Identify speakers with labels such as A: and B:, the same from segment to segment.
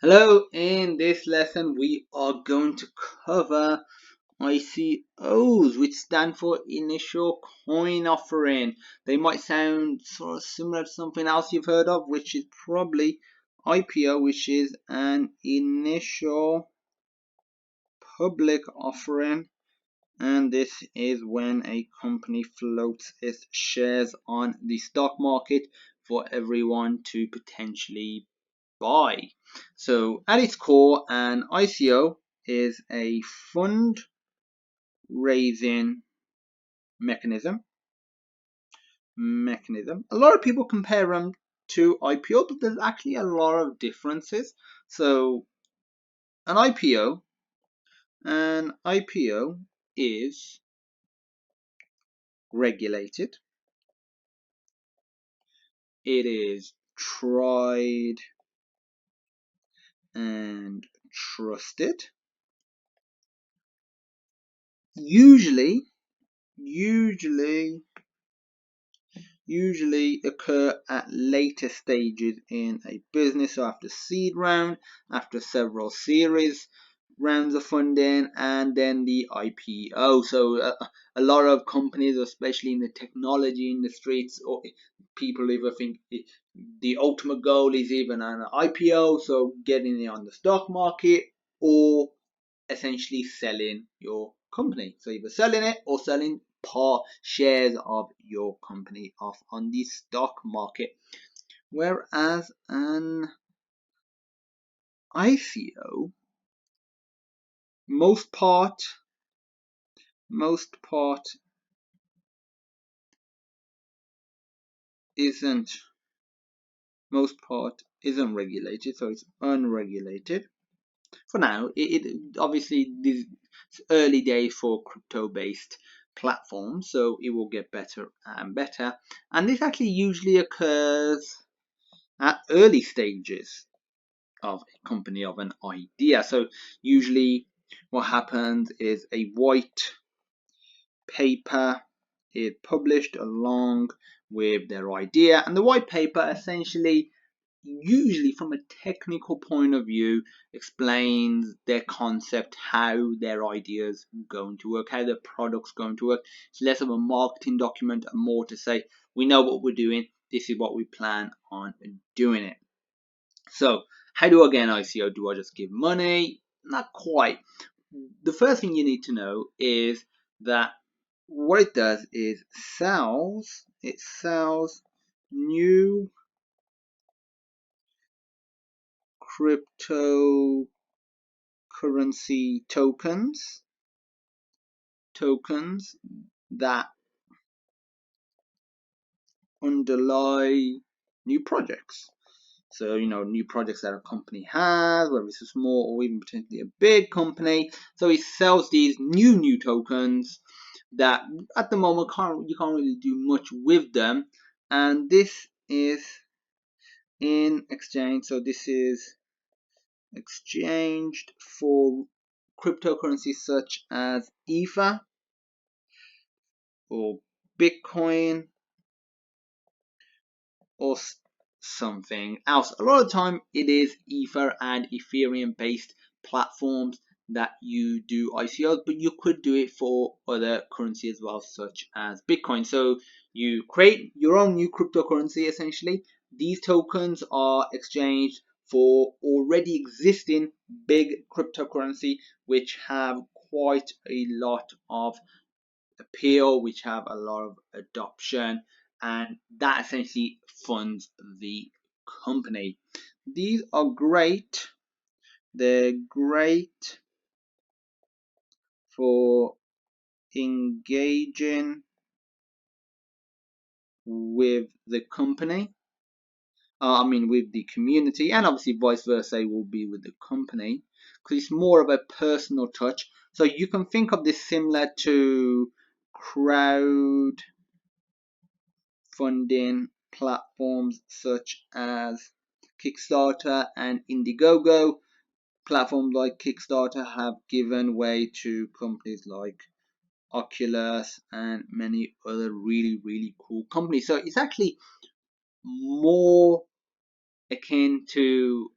A: Hello, in this lesson we are going to cover ICOs, which stand for Initial Coin Offering. They might sound sort of similar to something else you've heard of, which is probably IPO, which is an Initial Public Offering. And this is when a company floats its shares on the stock market for everyone to potentially buy. So at its core, an ICO is a fund raising mechanism. A lot of people compare them to IPO, but there's actually a lot of differences. So an IPO, is regulated. It is tried and trusted. Usually occur at later stages in a business, so after seed round, after several series rounds of funding, and then the IPO. So a lot of companies, especially in the technology industry, or people either think the ultimate goal is even an IPO, so getting it on the stock market, or essentially selling your company. So either selling it or selling part shares of your company off on the stock market. Whereas an ICO, most part isn't regulated, so it's unregulated. For now, it obviously these early days for crypto-based platforms, so it will get better and better. And this actually usually occurs at early stages of a company, of an idea. So usually what happens is a white paper is published along with their idea, and the white paper essentially, usually from a technical point of view, explains their concept, how their ideas going to work, how their product's going to work. It's less of a marketing document and more to say, we know what we're doing, this is what we plan on doing it. So how do I get an ICO? Do I just give money? Not quite. The first thing you need to know is that what it does is it sells new cryptocurrency tokens that underlie new projects. So, new projects that a company has, whether it's a small or even potentially a big company. So it sells these new tokens that at the moment you can't really do much with them. And this is in exchange. So this is exchanged for cryptocurrencies such as Ether or Bitcoin or something else. A lot of the time it is Ether and Ethereum based platforms that you do ICOs, but you could do it for other currency as well, such as Bitcoin. So you create your own new cryptocurrency essentially. These tokens are exchanged for already existing big cryptocurrency which have quite a lot of appeal, which have a lot of adoption, and that essentially funds the company. These are great. They're great for engaging with the company. With the community, and obviously vice versa will be with the company, because it's more of a personal touch. So you can think of this similar to crowd funding platforms such as Kickstarter and Indiegogo. Platforms like Kickstarter have given way to companies like Oculus and many other really cool companies. So it's actually more akin to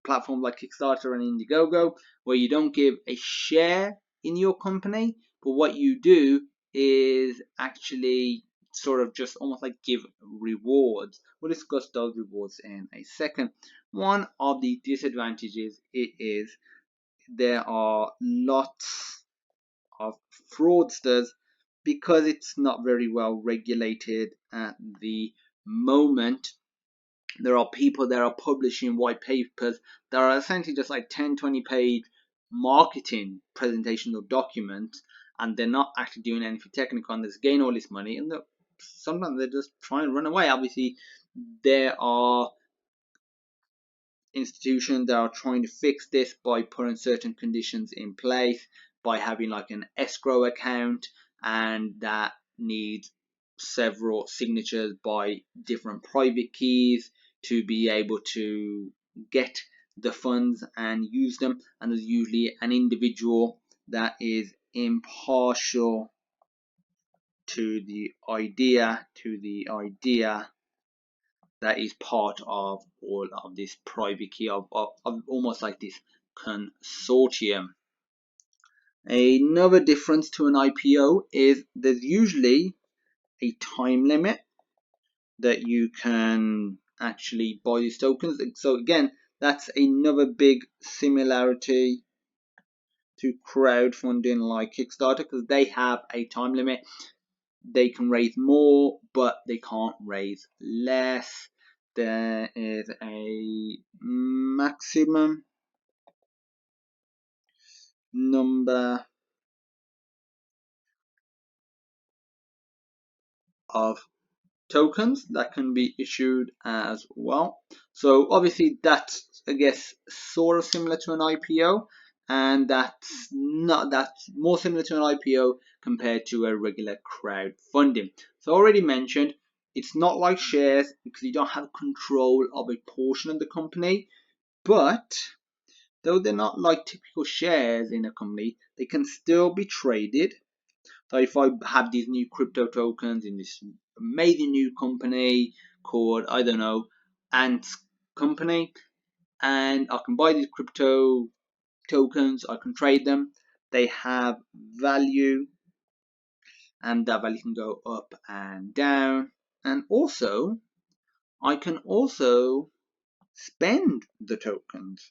A: platforms like Kickstarter and Indiegogo, where you don't give a share in your company, but what you do is actually sort of just almost like give rewards. We'll discuss those rewards in a second. One of the disadvantages is there are lots of fraudsters because it's not very well regulated at the moment. There are people that are publishing white papers that are essentially just like 10-20 page marketing presentations or documents, and they're not actually doing anything technical, and they gain all this money, and sometimes they just try and run away. Obviously there are institutions that are trying to fix this by putting certain conditions in place, by having like an escrow account, and that needs several signatures by different private keys to be able to get the funds and use them. And there's usually an individual that is impartial to the idea that is part of all of this private key of almost like this consortium. Another difference to an IPO is there's usually a time limit that you can actually buy these tokens. So again, that's another big similarity to crowdfunding like Kickstarter, because they have a time limit. They can raise more, but they can't raise less. There is a maximum number of tokens that can be issued as well. So obviously that's, I guess, sort of similar to an IPO, and that's more similar to an IPO compared to a regular crowdfunding. So I already mentioned it's not like shares because you don't have control of a portion of the company, but though they're not like typical shares in a company, they can still be traded. So if I have these new crypto tokens in this amazing new company called, I don't know, Ants Company, and I can buy these crypto tokens, I can trade them, they have value, and that value can go up and down. And also, I can also spend the tokens.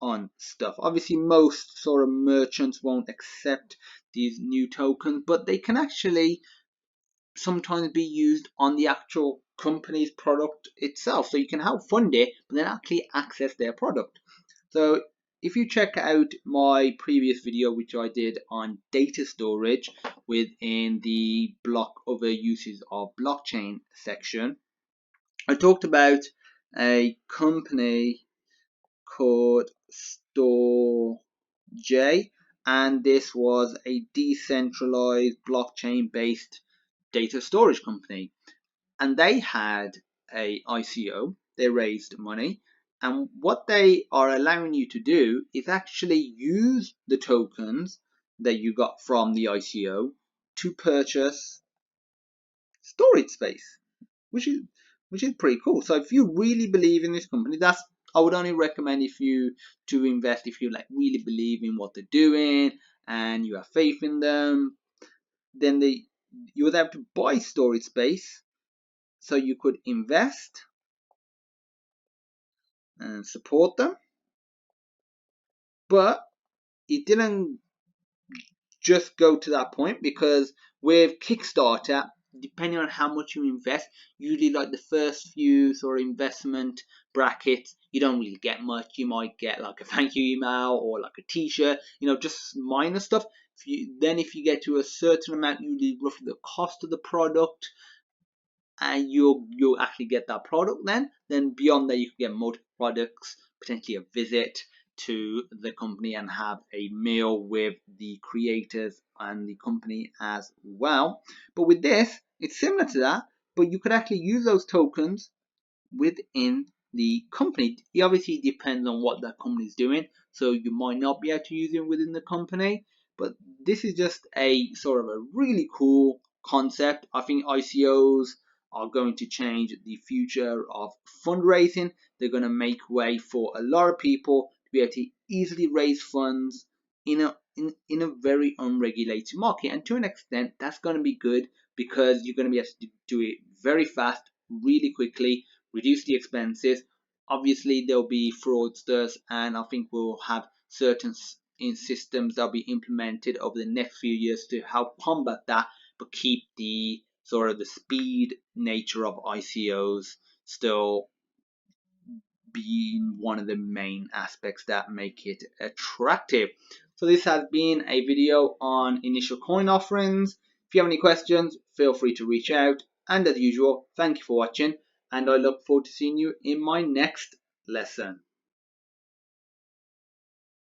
A: On stuff. Obviously, most sort of merchants won't accept these new tokens, but they can actually sometimes be used on the actual company's product itself. So you can help fund it, but then actually access their product. So if you check out my previous video, which I did on data storage within the other uses of blockchain section, I talked about a company called StoreJ, and this was a decentralized blockchain based data storage company, and they had a ICO. They raised money, and what they are allowing you to do is actually use the tokens that you got from the ICO to purchase storage space, which is pretty cool. So if you really believe in this company, I would only recommend to invest if you like really believe in what they're doing and you have faith in them. Then you would have to buy storage space so you could invest and support them. But it didn't just go to that point, because with Kickstarter, depending on how much you invest, usually like the first few sort of investment brackets, you don't really get much. You might get like a thank you email or like a t-shirt, just minor stuff. If you get to a certain amount, usually roughly the cost of the product, and you'll actually get that product. Then beyond that, you can get multiple products, potentially a visit to the company and have a meal with the creators and the company as well. But with this, it's similar to that, but you could actually use those tokens within the company. It obviously depends on what that company is doing, so you might not be able to use it within the company, but this is just a sort of a really cool concept. I think ICOs are going to change the future of fundraising. They're going to make way for a lot of people to be able to easily raise funds in a very unregulated market. And to an extent, that's going to be good because you're going to be able to do it very fast, really quickly, reduce the expenses. Obviously, there'll be fraudsters, and I think we'll have certain systems that'll be implemented over the next few years to help combat that, but keep the sort of the speed nature of ICOs still being one of the main aspects that make it attractive. So this has been a video on initial coin offerings. If you have any questions, feel free to reach out. And as usual, thank you for watching, and I look forward to seeing you in my next lesson.